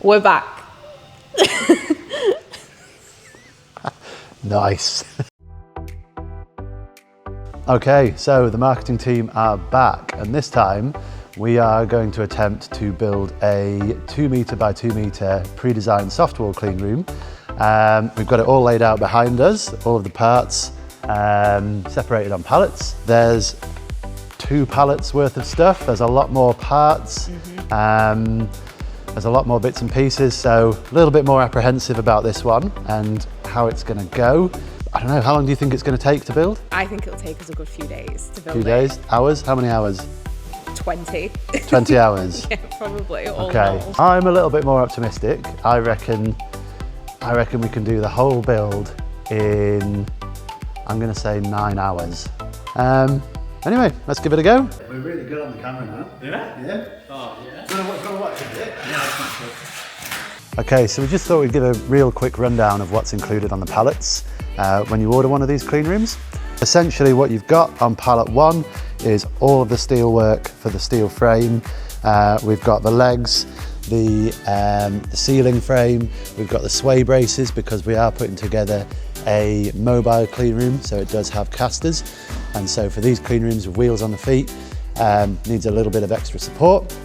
We're back. Nice. Okay, so the marketing team are back, and this time we are going to attempt to build a 2 metre by 2 metre pre-designed Softwall Cleanroom. We've got it all laid out behind us, all of the parts separated on pallets. There's 2 pallets worth of stuff. There's a lot more parts. There's a lot more bits and pieces, so a little bit more apprehensive about this one and how it's going to go. I don't know, how long do you think it's going to take to build? I think it'll take us a good few days to build Few days? Hours? How many hours? 20. 20 hours? Yeah, probably. Okay, I'm a little bit more optimistic. I reckon we can do the whole build in, I'm going to say 9 hours. Anyway, let's give it a go. We're really good on the camera now. Yeah? Yeah? Oh, yeah. Do you want to watch it? Yeah, that's not good. Okay, so we just thought we'd give a real quick rundown of what's included on the pallets when you order one of these clean rooms. Essentially what you've got on pallet 1 is all of the steel work for the steel frame. We've got the legs, the ceiling frame, we've got the sway braces because we are putting together a mobile clean room, so it does have casters, and so for these clean rooms with wheels on the feet needs a little bit of extra support.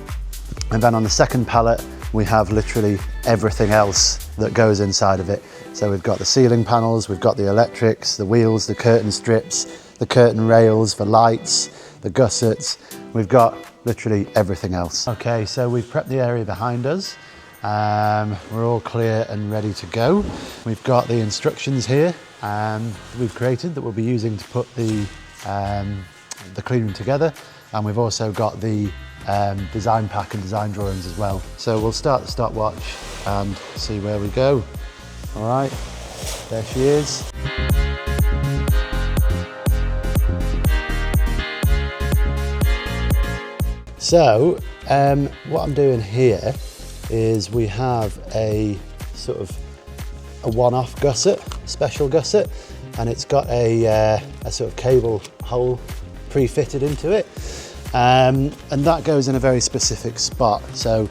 And then on the second pallet we have literally everything else that goes inside of it. So we've got the ceiling panels, we've got the electrics, the wheels, the curtain strips, the curtain rails, the lights, the gussets. We've got literally everything else. Okay, so we've prepped the area behind us. We're all clear and ready to go. We've got the instructions here we've created that we'll be using to put the clean room together, and we've also got the design pack and design drawings as well. So we'll start the stopwatch and see where we go. All right, there she is. So what I'm doing here is we have a sort of a one-off gusset, special gusset, and it's got a sort of cable hole pre-fitted into it, and that goes in a very specific spot. So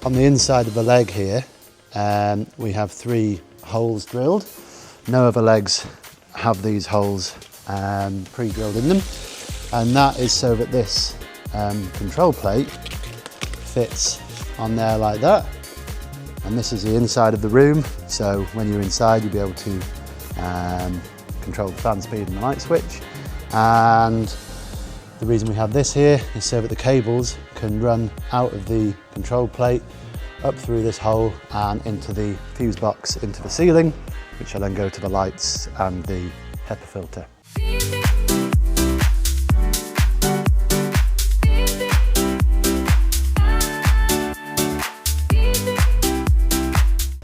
on the inside of the leg here we have 3 holes drilled. No other legs have these holes pre-drilled in them, and that is so that this control plate fits on there like that. And this is the inside of the room, so when you're inside you'll be able to control the fan speed and the light switch. And the reason we have this here is so that the cables can run out of the control plate, up through this hole and into the fuse box into the ceiling, which will then go to the lights and the HEPA filter.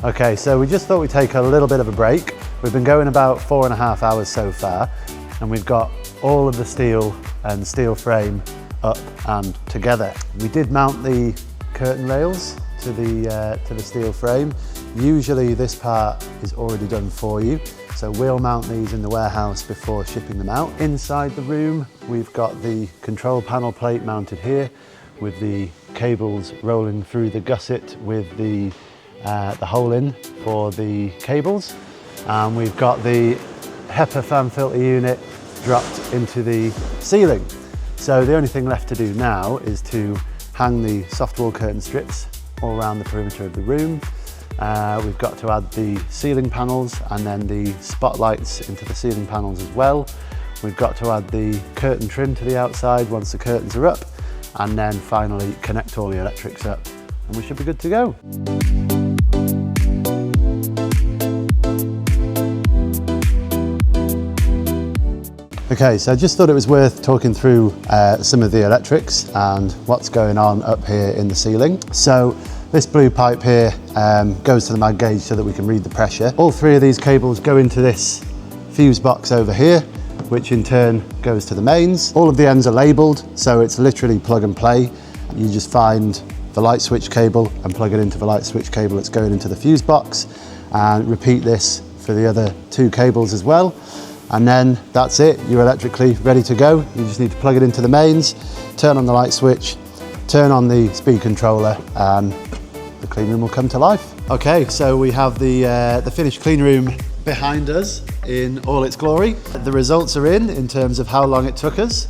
Okay, so we just thought we'd take a little bit of a break. We've been going about 4.5 hours so far, and we've got all of the steel and steel frame up and together. We did mount the curtain rails to the steel frame. Usually this part is already done for you, so we'll mount these in the warehouse before shipping them out. Inside the room, we've got the control panel plate mounted here with the cables rolling through the gusset with the hole in for the cables, and we've got the HEPA fan filter unit dropped into the ceiling. So the only thing left to do now is to hang the Softwall curtain strips all around the perimeter of the room. We've got to add the ceiling panels and then the spotlights into the ceiling panels as well. We've got to add the curtain trim to the outside once the curtains are up, and then finally connect all the electrics up, and we should be good to go. Okay, so I just thought it was worth talking through some of the electrics and what's going on up here in the ceiling. So this blue pipe here goes to the mag gauge so that we can read the pressure. All 3 of these cables go into this fuse box over here, which in turn goes to the mains. All of the ends are labelled, so it's literally plug and play. You just find the light switch cable and plug it into the light switch cable that's going into the fuse box, and repeat this for the other 2 cables as well. And then that's it, you're electrically ready to go. You just need to plug it into the mains, turn on the light switch, turn on the speed controller, and the clean room will come to life. Okay, so we have the finished clean room behind us in all its glory. The results are in terms of how long it took us.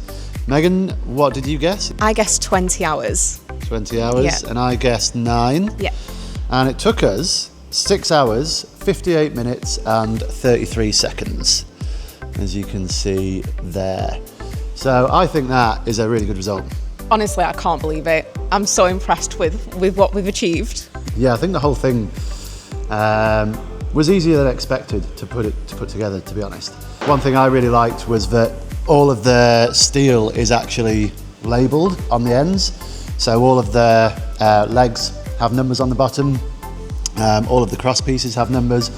Megan, what did you guess? I guessed 20 hours. 20 hours, Yeah. and I guessed 9. Yeah. And it took us 6 hours, 58 minutes and 33 seconds, as you can see there. So I think that is a really good result. Honestly, I can't believe it. I'm so impressed with what we've achieved. Yeah, I think the whole thing was easier than expected to put together, to be honest. One thing I really liked was that all of the steel is actually labelled on the ends. So all of the legs have numbers on the bottom. All of the cross pieces have numbers.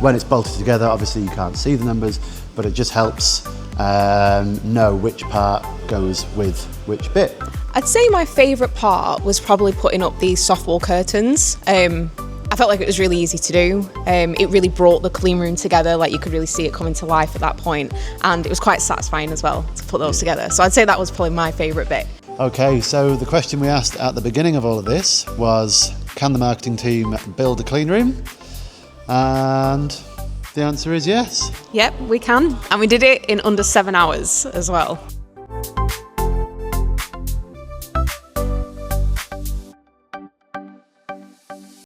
When it's bolted together, obviously you can't see the numbers, but it just helps know which part goes with which bit. I'd say my favourite part was probably putting up these softwall curtains. I felt like it was really easy to do. It really brought the clean room together, like you could really see it coming to life at that point, and it was quite satisfying as well to put those together. So I'd say that was probably my favourite bit. Okay, so the question we asked at the beginning of all of this was, can the marketing team build a clean room? And the answer is yes. Yep, we can. And we did it in under 7 hours as well.